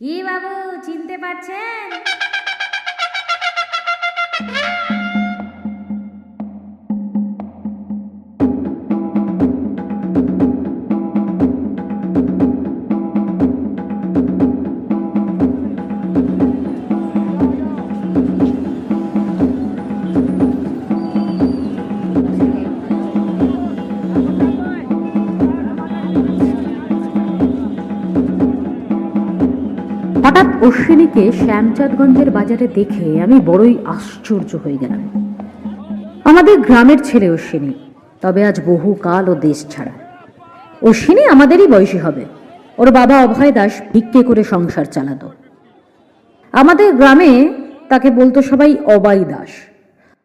কি বাবু, চিনতে পারছেন? হঠাৎ অশ্বিনীকে শ্যামচাঁদগঞ্জের বাজারে দেখে আমি বড়ই আশ্চর্য হয়ে গেলাম। আমাদের গ্রামের ছেলে অশ্বিনী, তবে আজ বহুকাল ও দেশ ছাড়া। অশ্বিনী আমাদেরই বয়সী হবে। ওর বাবা অভয় দাস ভিক্ষে করে সংসার চালাতো। আমাদের গ্রামে তাকে বলতো সবাই অবাই দাস।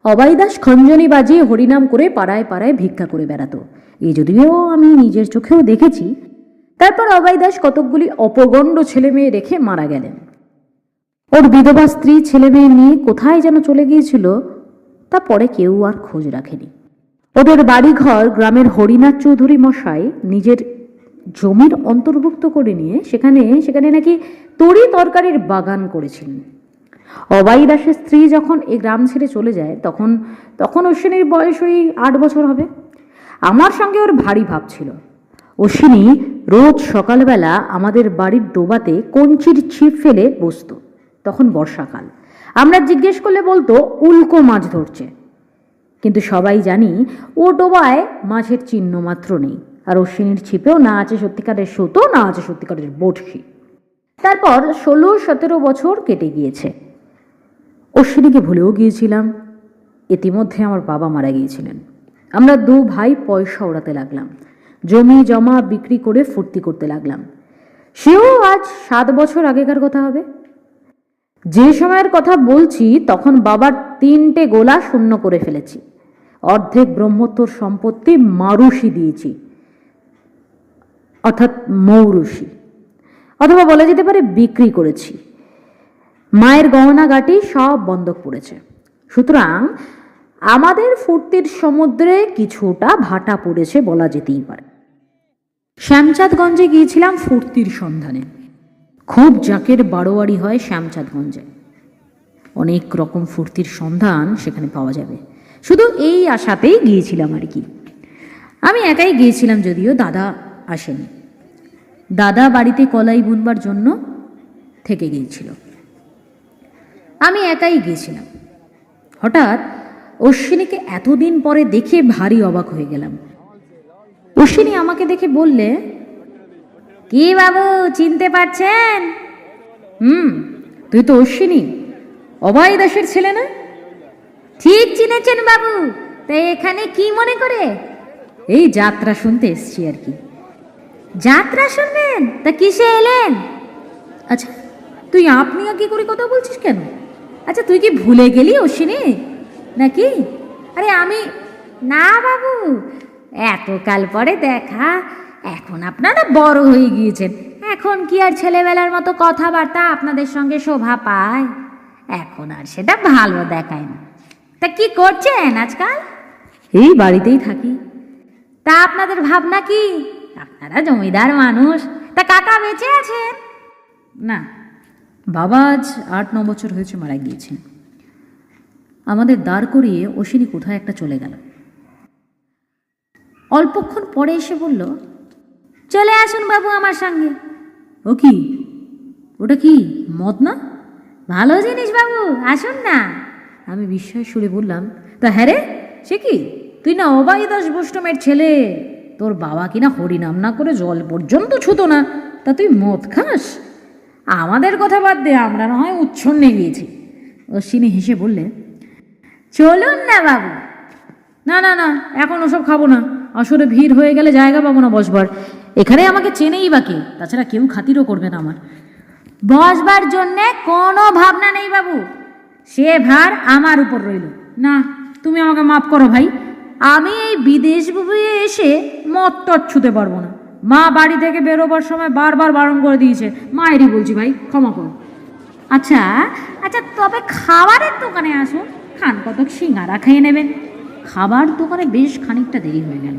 অবাই দাস খঞ্জনি বাজিয়ে হরিনাম করে পাড়ায় পাড়ায় ভিক্ষা করে বেড়াতো। এই যদিও আমি নিজের চোখেও দেখেছি। তারপর অবাই দাস কতকগুলি অপগণ্ড ছেলে মেয়ে রেখে মারা গেলেন। ওর বিধবা স্ত্রী ছেলে মেয়ে নিয়ে কোথায় যেন চলে গিয়েছিল, তা পরে কেউ আর খোঁজ রাখেনি। ওদের বাড়িঘর গ্রামের হরিনাথ চৌধুরী মশাই নিজের জমির অন্তর্ভুক্ত করে নিয়ে সেখানে নাকি তরি তরকারির বাগান করেছিলেন। অবাই দাসের স্ত্রী যখন এই গ্রাম ছেড়ে চলে যায় তখন অশ্বিনীর বয়স ওই 8 বছর হবে। আমার সঙ্গে ওর ভারী ভাব ছিল। অশ্বিনী রোজ সকালবেলা আমাদের বাড়ির ডোবাতে কঞ্চির ছিপ ফেলে বসত। তখন বর্ষাকাল। আমরা জিজ্ঞেস করলে বলতো উল্কো মাছ ধরছে। কিন্তু সবাই জানি ও ডোবায় মাছের চিহ্ন মাত্র নেই। আর অশ্বিনীর ছিপেও না আছে সত্যিকারের সুতো, না আছে সত্যিকারের বটশি। তারপর 16-17 বছর কেটে গিয়েছে। অশ্বিনীকে ভুলেও গিয়েছিলাম। ইতিমধ্যে আমার বাবা মারা গিয়েছিলেন। আমরা 2 ভাই পয়সা ওড়াতে লাগলাম। জমি জমা বিক্রি করে ফুর্তি করতে লাগলাম। সেও আজ 7 বছর আগেকার কথা হবে। যে সময়ের কথা বলছি তখন বাবার 3টে গোলা শূন্য করে ফেলেছি। অর্ধেক ব্রহ্মোত্তর সম্পত্তি মারুষি দিয়েছি, অর্থাৎ মৌরুষি, অথবা বলা যেতে পারে বিক্রি করেছি। মায়ের গহনাগাটি সব বন্ধক পড়েছে। সুতরাং আমাদের ফুর্তির সমুদ্রে কিছুটা ভাটা পড়েছে বলা যেতেই পারে। শ্যামচাঁদগঞ্জে গিয়েছিলাম ফুর্তির সন্ধানে। খুব জাকের বারোয়ারি হয় শ্যামচাঁদগঞ্জে। অনেক রকম ফুর্তির সন্ধান সেখানে পাওয়া যাবে, শুধু এই আশাতেই গিয়েছিলাম আর কি। আমি একাই গিয়েছিলাম, যদিও দাদা আসেনি। দাদা বাড়িতে কলাই বুনবার জন্য থেকে গিয়েছিল। আমি একাই গিয়েছিলাম। হঠাৎ অশ্বিনীকে এতদিন পরে দেখে ভারী অবাক হয়ে গেলাম। অশ্বিনী আমাকে দেখে বললে, কি বাবু, চিনতে পারছেন? তুই তো অশ্বিনী, অভয় দাসের ছেলে না? ঠিক চিনেছেন বাবু। তাই এখানে কি মনে করে? এই যাত্রা শুনতে এসছি আর কি। যাত্রা শুনবেন? তা কিসে এলেন? আচ্ছা, তুই আপনি কি করে কথা বলছিস কেন? আচ্ছা, তুই কি ভুলে গেলি অশ্বিনী নাকি? আরে আমি না বাবু, এতকাল পরে দেখা। এখন আপনারা বড় হয়ে গিয়েছেন, এখন কি আর ছেলেবেলার মতো কথাবার্তা আপনাদের সঙ্গে শোভা পায়? এখন আর সেটা ভালো দেখায় না। তা কি করছেন আজকাল? এই বাড়িতেই থাকি। তা আপনাদের ভাবনা কি? আপনারা জমিদার মানুষ। তা কাকা বেঁচে আছেন? না, বাবা আজ 8-9 বছর হয়েছে মারা গিয়েছেন। আমাদের দাঁড় করিয়ে অশ্বিনী কোথায় একটা চলে গেল। অল্পক্ষণ পরে এসে বলল, চলে আসুন বাবু আমার সঙ্গে। ও কি? ওটা কি মদ না? ভালো জিনিস বাবু, আসুন না। আমি বিস্ময় সুরে বললাম, তা হ্যাঁ রে, সে কি? তুই না অবাই দাস বৈষ্ণবের ছেলে? তোর বাবা কিনা হরিনাম না করে জল পর্যন্ত ছুতো না, তা তুই মদ খাস? আমাদের কথা বাদ দে, আমরা না হয় উচ্ছন্নে গিয়েছি। অশ্বিনী হেসে বললে, চলুন না বাবু। না না না, এখন ওসব খাবো না। আসলে ভিড় হয়ে গেলে জায়গা পাবো না বসবার। এখানে আমাকে চেনেই বা কে? তাছাড়া কেউ খাতিরও করবে না আমার। বসবার জন্যে কোনো ভাবনা নেই বাবু, সে ভার আমার উপর রইল। না, তুমি আমাকে মাফ করো ভাই। আমি এই বিদেশ বুবুয়ে এসে মদ টদ ছুতে পারবো না। মা বাড়ি থেকে বেরোবার সময় বারবার বারণ করে দিয়েছে। মায়েরই বলছি ভাই, ক্ষমা করো। আচ্ছা আচ্ছা, তবে খাবারের দোকানে আসুন, খান কতক সিঙ্গারা খেয়ে নেবেন। খাবার দোকানে বেশ খানিকটা দেরি হয়ে গেল।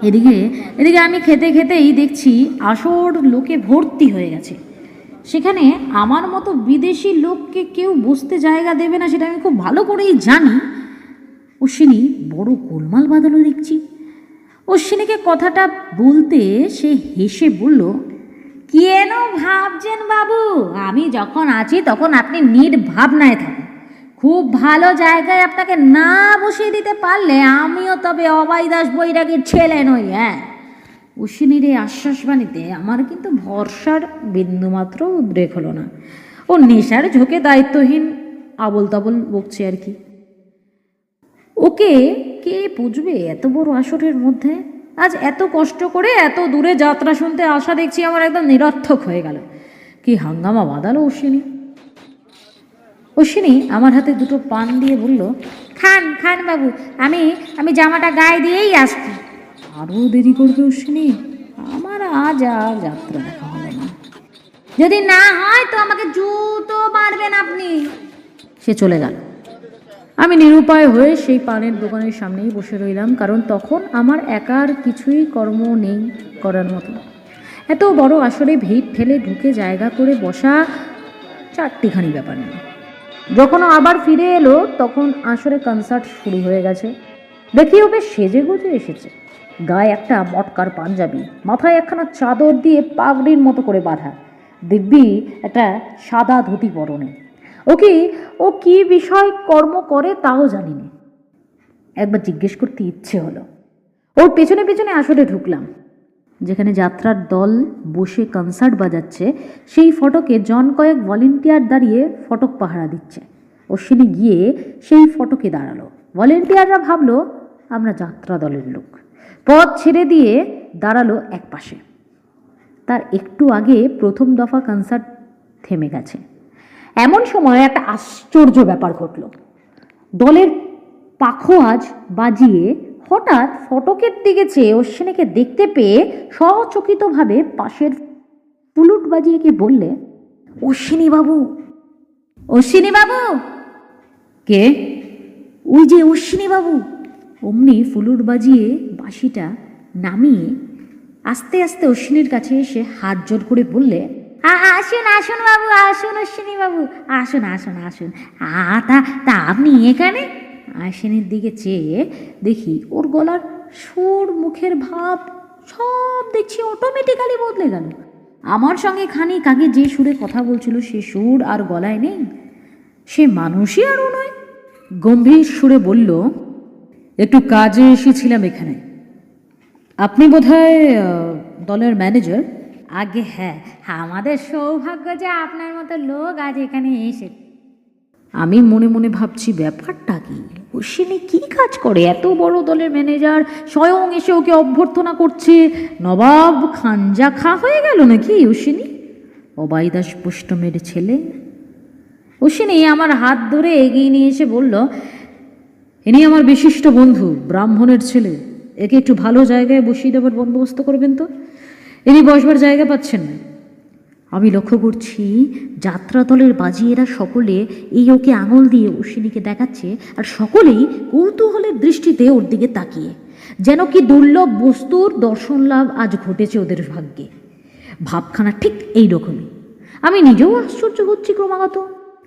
এদিকে আমি খেতে খেতেই দেখছি আসর লোকে ভর্তি হয়ে গেছে। সেখানে আমার মতো বিদেশি লোককে কেউ বসতে জায়গা দেবে না, সেটা আমি খুব ভালো করেই জানি। অশ্বিনী বড় গোলমাল বাঁধালো দেখছি। অশ্বিনীকে কথাটা বলতে সে হেসে বলল, কেন ভাবছেন বাবু, আমি যখন আছি তখন আপনি নির্ভাবনায় থাকুন। খুব ভালো জায়গায় আপনাকে না বসিয়ে দিতে পারলে আমিও তবে অবাই দাস বৈরাগীর ছেলে নই। হ্যাঁ, অশ্বিনীর এই আশ্বাসবাণীতে আমার কিন্তু ভরসার বিন্দুমাত্র উদ্রেক হলো না। ও নেশার ঝোঁকে দায়িত্বহীন আবল তাবল বকছে আর কি। ওকে কে বুঝবে এত বড় আসরের মধ্যে? আজ এত কষ্ট করে এত দূরে যাত্রা শুনতে আসা দেখছি আমার একদম নিরর্থক হয়ে গেল। কি হাঙ্গামা বাঁধালো অশ্বিনী। অশ্বিনী আমার হাতে দুটো পান দিয়ে বলল, খান খান বাবু, আমি জামাটা গায়ে দিয়েই আসছি। আরও দেরি করবে অশ্বিনী, আমার আজ আর যাত্রা দেখা হলো না। যদি না হয় তো আমাকে জুতো মারবেন আপনি। সে চলে গেল। আমি নিরুপায় হয়ে সেই পানের দোকানের সামনেই বসে রইলাম, কারণ তখন আমার একার কিছুই কর্ম নেই করার মতো। এত বড় আসরে ভিড় ঠেলে ঢুকে জায়গা করে বসা চারটিখানি ব্যাপার নেই। যখন ও আবার ফিরে এলো তখন আসরে কনসার্ট শুরু হয়ে গেছে। দেখি ও বেশ সেজে গুজে এসেছে। গায়ে একটা মটকার পাঞ্জাবি, মাথায় একখানা চাদর দিয়ে পাগড়ির মতো করে বাঁধা, দিব্যি একটা সাদা ধুতি পরনে। ও কি বিষয় কর্ম করে তাও জানি না। একবার জিজ্ঞেস করতে ইচ্ছে হলো। ওর পেছনে পেছনে আসরে ঢুকলাম। যেখানে যাত্রার দল বসে কনসার্ট বাজাচ্ছে সেই ফটকে জন কয়েক ভলেন্টিয়ার দাঁড়িয়ে ফটক পাহারা দিচ্ছে। অশ্বিনী গিয়ে সেই ফটকে দাঁড়ালো। ভলেন্টিয়াররা ভাবলো আমরা যাত্রা দলের লোক। পথ ছেড়ে দিয়ে দাঁড়ালো এক পাশে। তার একটু আগে প্রথম দফা কনসার্ট থেমে গেছে। এমন সময় একটা আশ্চর্য ব্যাপার ঘটল। দলের পাখোয়াজ বাজিয়ে হঠাৎ ফটকের দিকে চেয়ে অশ্বিনীকে দেখতে পেয়ে সচকিতভাবে পাশের ফুলুট বাজিয়ে কি বললে, অশ্বিনী বাবু। অশ্বিনী বাবু? কে? ওই যে অশ্বিনী বাবু। অমনি ফুলুট বাজিয়ে বাঁশিটা নামিয়ে আস্তে আস্তে অশ্বিনীর কাছে এসে হাত জোর করে বললে, আসুন আসুন বাবু, আসুন অশ্বিনী বাবু, আসুন আসুন আসুন। তা আপনি এখানে? অশ্বিনীর দিকে চেয়ে দেখি ওর গলার সুর, মুখের ভাব সব দেখছি অটোমেটিক্যালি বদলে গেল। আমার সঙ্গে খানিক আগে যে সুরে কথা বলছিল সে সুর আর গলায় নেই। সে মানুষই আরও নয়। গম্ভীর সুরে বলল, একটু কাজে এসেছিলাম এখানে। আপনি বোধহয় দলের ম্যানেজার? আগে হ্যাঁ, আমাদের সৌভাগ্য যে আপনার মতো লোক আজ এখানে এসে। আমি মনে মনে ভাবছি ব্যাপারটা কি, অশ্বিনী কী কাজ করে? এত বড় দলের ম্যানেজার স্বয়ং এসে ওকে অভ্যর্থনা করছে। নবাব খানজা খা হয়ে গেল নাকি অশ্বিনী? অবাইদাস পুষ্টমের ছেলে। অশ্বিনী আমার হাত ধরে এগিয়ে নিয়ে এসে বলল, ইনি আমার বিশিষ্ট বন্ধু, ব্রাহ্মণের ছেলে। একে একটু ভালো জায়গায় বসিয়ে দেবার বন্দোবস্ত করবেন তো, ইনি বসবার জায়গা পাচ্ছেন না। আমি লক্ষ্য করছি যাত্রা দলের বাজিয়েরা সকলে এই ওকে আঙুল দিয়ে অশ্বিনীকে দেখাচ্ছে, আর সকলেই কৌতূহলের দৃষ্টিতে ওর দিকে তাকিয়ে, যেন কি দুর্লভ বস্তুর দর্শন লাভ আজ ঘটেছে ওদের ভাগ্যে। ভাবখানা ঠিক এই রকমই। আমি নিজেও আশ্চর্য হচ্ছি ক্রমাগত।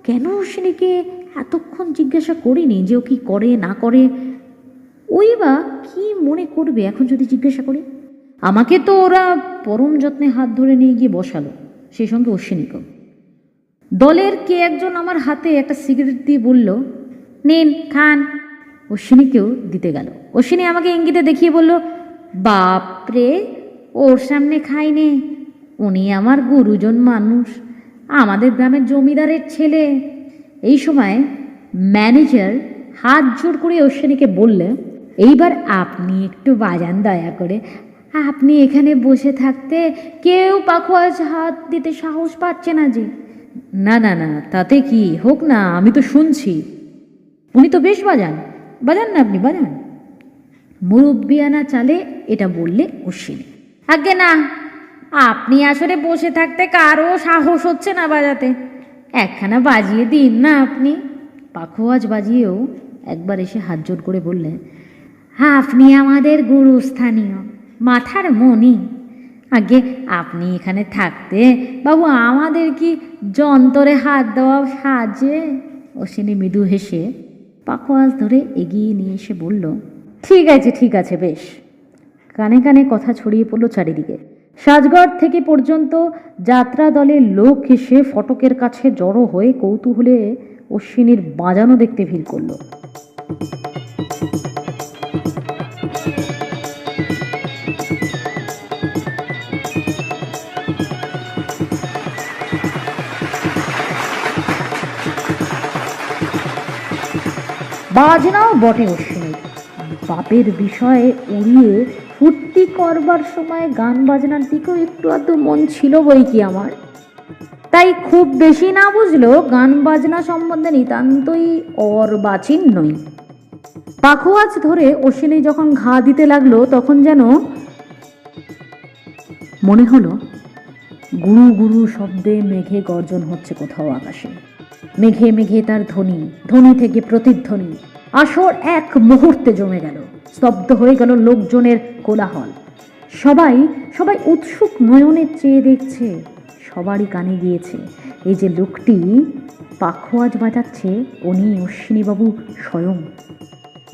কেন অশ্বিনীকে এতক্ষণ জিজ্ঞাসা করিনি যে ও কি করে না করে। ওই বা কি মনে করবে এখন যদি জিজ্ঞাসা করি? আমাকে তো ওরা পরম যত্নে হাত ধরে নিয়ে গিয়ে বসালো, সেই সঙ্গে অশ্বিনীকেও। দলের কে একজন আমার হাতে একটা সিগারেট দিয়ে বলল, নিন খান। অশ্বিনীকেও দিতে গেল। অশ্বিনী আমাকে ইঙ্গিতে দেখিয়ে বলল, বাপরে, ওর সামনে খাইনে, উনি আমার গুরুজন মানুষ, আমাদের গ্রামের জমিদারের ছেলে। এই সময় ম্যানেজার হাত জোর করে অশ্বিনীকে বললে, এইবার আপনি একটু বাজান দয়া করে। আপনি এখানে বসে থাকতে কেউ পাখোয়াজ হাত দিতে সাহস পাচ্ছে না যে। না না না, তাতে কি, হোক না, আমি তো শুনছি। উনি তো বেশ বাজান, বাজান না আপনি, বাজান। মুরব্বিয়ানা চালে এটা বললে অশ্বিনী। আগে না, আপনি আসলে বসে থাকতে কারো সাহস হচ্ছে না বাজাতে, একখানা বাজিয়ে দিন না আপনি। পাখোয়াজ বাজিয়েও একবার এসে হাত জোর করে বললেন, আপনি আমাদের গুরুস্থানীয়, মাথার মণি, আগে আপনি এখানে থাকতে বাবু আমাদের কি যন্তরে হাত দেওয়া সাজে? অশ্বিনী মৃদু হেসে পাখোয়াজ ধরে এগিয়ে নিয়ে এসে বলল, ঠিক আছে বেশ। কানে কানে কথা ছড়িয়ে পড়ল চারিদিকে। সাজগড় থেকে পর্যন্ত যাত্রা দলের লোক এসে ফটকের কাছে জড়ো হয়ে কৌতূহলে অশ্বিনীর বাজানো দেখতে ভিড় করল। বাজনাও বটে অশ্বিনীর। বাপের বিষয়ে উড়িয়ে ফুর্তি করবার সময় গান বাজনার দিকেও একটু আধটু মন ছিল বই কি আমার। তাই খুব বেশি না বুঝলেও গান বাজনা সম্বন্ধে নিতান্তই অর্বাচীন নই। পাখোয়াজ ধরে অশ্বিনী যখন ঘা দিতে লাগলো তখন যেন মনে হলো গুরু গুরু শব্দে মেঘে গর্জন হচ্ছে কোথাও আকাশে। মেঘে মেঘে তার ধ্বনি, ধ্বনি থেকে প্রতিধ্বনি। আসর এক মুহূর্তে জমে গেল। স্তব্ধ হয়ে গেল লোকজনের কোলাহল। সবাই সবাই উৎসুক নয়নে চেয়ে দেখছে। সবারই কানে গিয়েছে এই যে লোকটি পাখোয়াজ বাজাচ্ছে উনি অশ্বিনীবাবু স্বয়ং।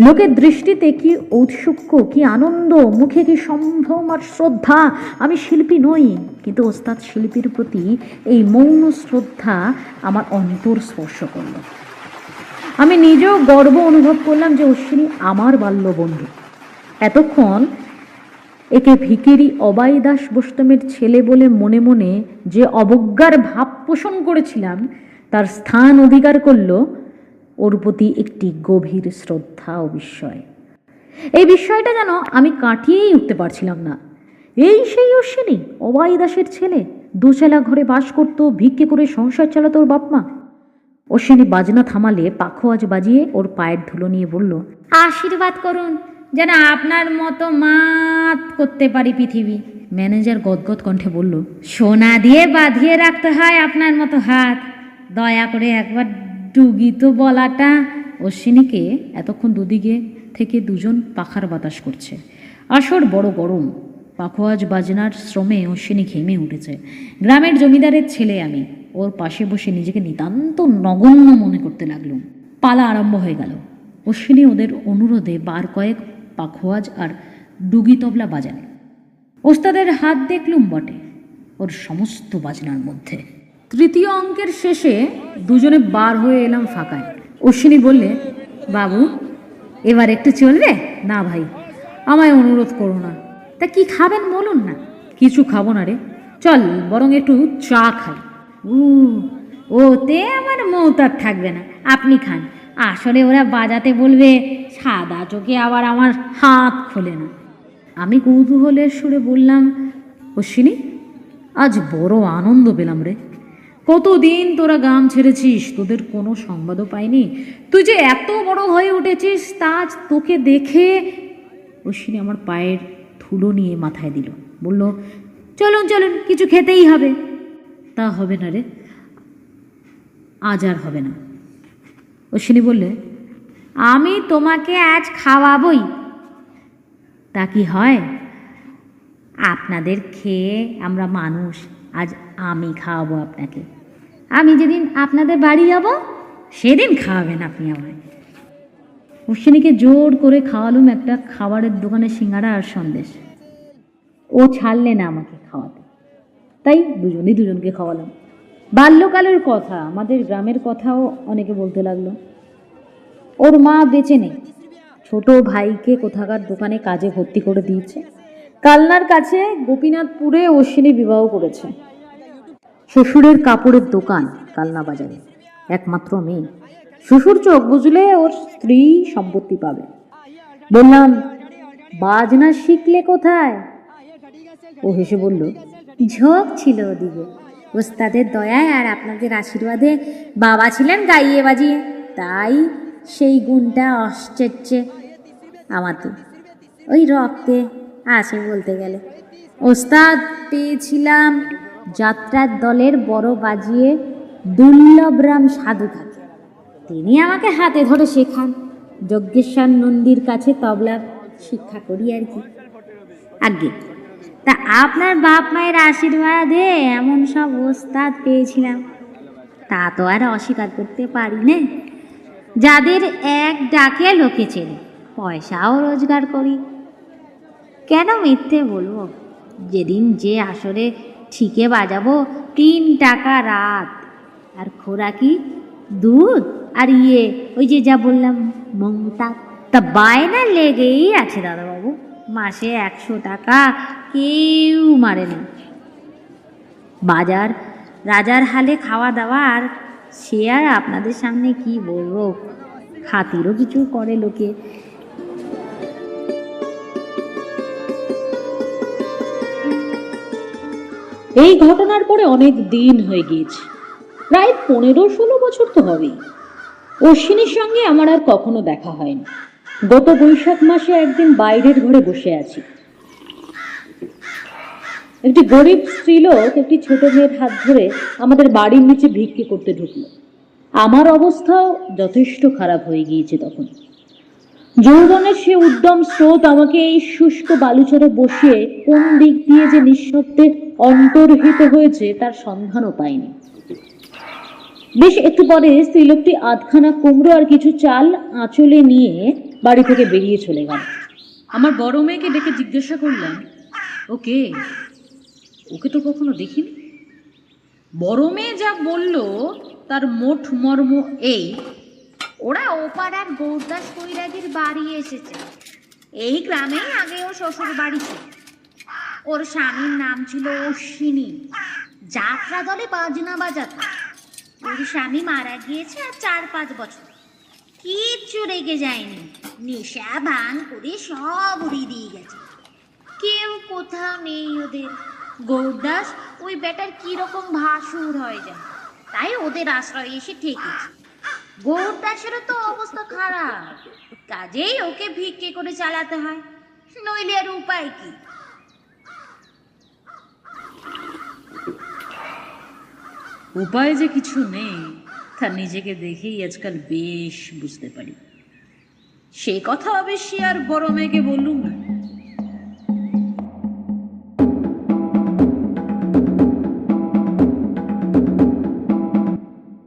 লোকের দৃষ্টিতে কি ঔৎসুক্য, কি আনন্দ, মুখে কি সম্ভ্রম আর শ্রদ্ধা। আমি শিল্পী নই, কিন্তু ওস্তাদ শিল্পীর প্রতি এই মৌন শ্রদ্ধা আমার অন্তর স্পর্শ করল। আমি নিজেও গর্ব অনুভব করলাম যে অশ্বিনী আমার বাল্যবন্ধু। এতক্ষণ একে ভিখিরি অবাই দাস বোস্টমের ছেলে বলে মনে মনে যে অবজ্ঞার ভাব পোষণ করেছিলাম তার স্থান অধিকার করল ওর প্রতি একটি গভীর শ্রদ্ধা ও বিস্ময়। এই বিষয়টা যেন আমি কাটিয়েই উঠতে পারছিলাম না। এই সেই অশ্বিনী, অবাই দাসের ছেলে, দোচালা ঘরে বাস করত, ভিক্ষে করে সংসার চালাতো ওর বাপমা। অশ্বিনী বাজনা থামালে পাখোয়াজ বাজিয়ে ওর পায়ের ধুলো নিয়ে বলল, আশীর্বাদ করুন যেন আপনার মতো মাত করতে পারি পৃথিবী। ম্যানেজার গদগদ কণ্ঠে বলল, সোনা দিয়ে বাঁধিয়ে রাখতে হয় আপনার মতো হাত, দয়া করে একবার ডুগি তো বলাটা। অশ্বিনীকে এতক্ষণ দুদিকে থেকে দুজন পাখার বাতাস করছে। আসর বড় গরম। পাখোয়াজ বাজনার শ্রমে অশ্বিনী ঘেমে উঠেছে। গ্রামের জমিদারের ছেলে আমি। ওর পাশে বসে নিজেকে নিতান্ত নগণ্য মনে করতে লাগলুম। পালা আরম্ভ হয়ে গেল। অশ্বিনী ওদের অনুরোধে বার কয়েক পাখোয়াজ আর ডুগি তবলা বাজায়। ওস্তাদের হাত দেখলুম বটে ওর সমস্ত বাজনার মধ্যে। তৃতীয় অঙ্কের শেষে দুজনে বার হয়ে এলাম ফাঁকায়। অশ্বিনী বললে, বাবু এবার একটু চলবে? না ভাই, আমায় অনুরোধ করো না। তা কি খাবেন বলুন না। কিছু খাবো না রে, চল বরং একটু চা খাই। ওতে আমার মৌতার থাকবে না, আপনি খান। আসলে ওরা বাজাতে বলবে, সাদা চোখে আবার আমার হাত খোলে না। আমি কৌতূহলের সুরে বললাম, অশ্বিনী আজ বড় আনন্দ পেলাম রে। কতদিন তোরা গ্রাম ছেড়েছিস, তোদের কোনো সংবাদও পাইনি। তুই যে এত বড় হয়ে উঠেছিস তা আজ তোকে দেখে। অশ্বিনী আমার পায়ের ধুলো নিয়ে মাথায় দিল, বলল, চলুন চলুন, কিছু খেতেই হবে। তা হবে না রে, আজ আর হবে না। অশ্বিনী বললে, আমি তোমাকে আজ খাওয়াবই। তা কি হয়? আপনাদের খেয়ে আমরা মানুষ, আজ আমি খাওয়াবো আপনাকে। আমি যেদিন আপনাদের বাড়ি যাব সেদিন খাওয়াবেন আপনি আমায়। অশ্বিনীকে জোর করে খাওয়ালুম একটা খাবারের দোকানে সিঙ্গাড়া আর সন্দেশ। ও ছাড়লে না আমাকে খাওয়াতে, তাই দুজনেই দুজনকে খাওয়ালাম। বাল্যকালের কথা, আমাদের গ্রামের কথাও অনেকে বলতে লাগলো। ওর মা বেঁচে নেই, ছোট ভাইকে কোথাকার দোকানে কাজে ভর্তি করে দিয়েছে। কালনার কাছে গোপীনাথপুরে অশ্বিনী বিবাহ করেছে। শ্বশুরের কাপড়ের দোকান কালনা বাজারে, একমাত্র মেয়ে। শ্বশুর চোখ বুঝলে ওর স্ত্রী সম্পত্তি পাবে। বললাম, বাজনা শিখলে কোথায়? ও হেসে বলল, ঝোঁক ছিল ওদিকে। ওস্তাদের দয়ায় আর আপনাদের আশীর্বাদে বাবা ছিলেন গাইয়ে বাজিয়ে, তাই সেই গুণটা আশ্চর্যে আমার তো ওই রক্তে আছে বলতে গেলে। ওস্তাদ পেয়েছিলাম যাত্রার দলের বড় বাজিয়ে দুর্লভরাম সাধু থাকে, তিনি আমাকে হাতে ধরে শেখান। যজ্ঞেশ্বর নন্দীর কাছে তবলা শিক্ষা করি আর কি। আগে তা আপনার বাপ মায়ের আশীর্বাদে এমন সব ওস্তাদ পেয়েছিলাম, তা তো আর অস্বীকার করতে পারি না। যাদের এক ডাকে লোকে চেনে, পয়সাও রোজগার করি, কেন মিথ্যে বলবো? যেদিন যে আসরে ঠিকে বাজাবো 3 টাকা রাত, আর খোরাকি দুধ আর ওই যে যা বললাম মমতা, তা বায়না লেগেই আছে দাদাবাবু। মাসে 100 টাকা কেউ মারে না। বাজার রাজার হালে খাওয়া দাওয়া, আর সে আর আপনাদের সামনে কি বলবো, খাতিরও কিছু করে লোকে। এই ঘটনার পরে অনেক দিন হয়ে গিয়েছে, প্রায় 15-16 বছর তো হবেই। অশ্বিনীর সঙ্গে আমার আর কখনো দেখা হয়নি। গত বৈশাখ মাসে একদিন বাইরের ঘরে বসে আছি, একটি গরিব স্ত্রীলোক একটি ছোট মেয়ের হাত ধরে আমাদের বাড়ির নিচে ভিক্ষে করতে ঢুকলো। আমার অবস্থাও যথেষ্ট খারাপ হয়ে গিয়েছে তখন। যৌবনের সে উদ্যম স্রোত আমাকে এই শুষ্ক বালুচরে বসিয়ে কোন দিক দিয়ে যে নিঃশব্দে অন্তর্হিত হয়েছে তার সন্ধানও পাইনি। বেশ একটু পরে স্ত্রীলোকটি 8খানা কুমড়ো আর কিছু চাল আঁচলে নিয়ে বাড়ি থেকে বেরিয়ে চলে গেল। আমার বড় মেয়েকে ডেকে জিজ্ঞাসা করলাম, ওকে ওকে তো কখনো দেখিনি। বড় মেয়ে যা বলল তার মোট মর্ম এই, ওরা ওপাড়ার গৌরদাস কৈরাগীর বাড়ি এসেছে। এই গ্রামেই আগে ওর শ্বশুর বাড়ি ছিল। ওর স্বামীর নাম ছিল অশ্বিনী, যাত্রা দলে বাজনা বাজাতো। ওর স্বামী মারা গিয়েছে আর 4-5 বছর। কিচ্ছু রেগে যায়নি, নেশা ভাঙ করে সব উড়িয়ে দিয়ে গেছে। কেউ কোথাও নেই ওদের। গৌরদাস ওই বেটার কিরকম ভাসুর হয়ে যায়, তাই ওদের আশ্রয় এসে ঠেকেছে। গৌরদাসেরও তো অবস্থা খারাপ, কাজেই ওকে ভিক্ষে করে চালাতে হয়, নইলে আর উপায় কি? উপায় যে কিছু নেই তা নিজেকে দেখেই আজকাল বেশ বুঝতে পারি। সে কথা অবশ্যই আর বড় মেয়েকে বললুম না।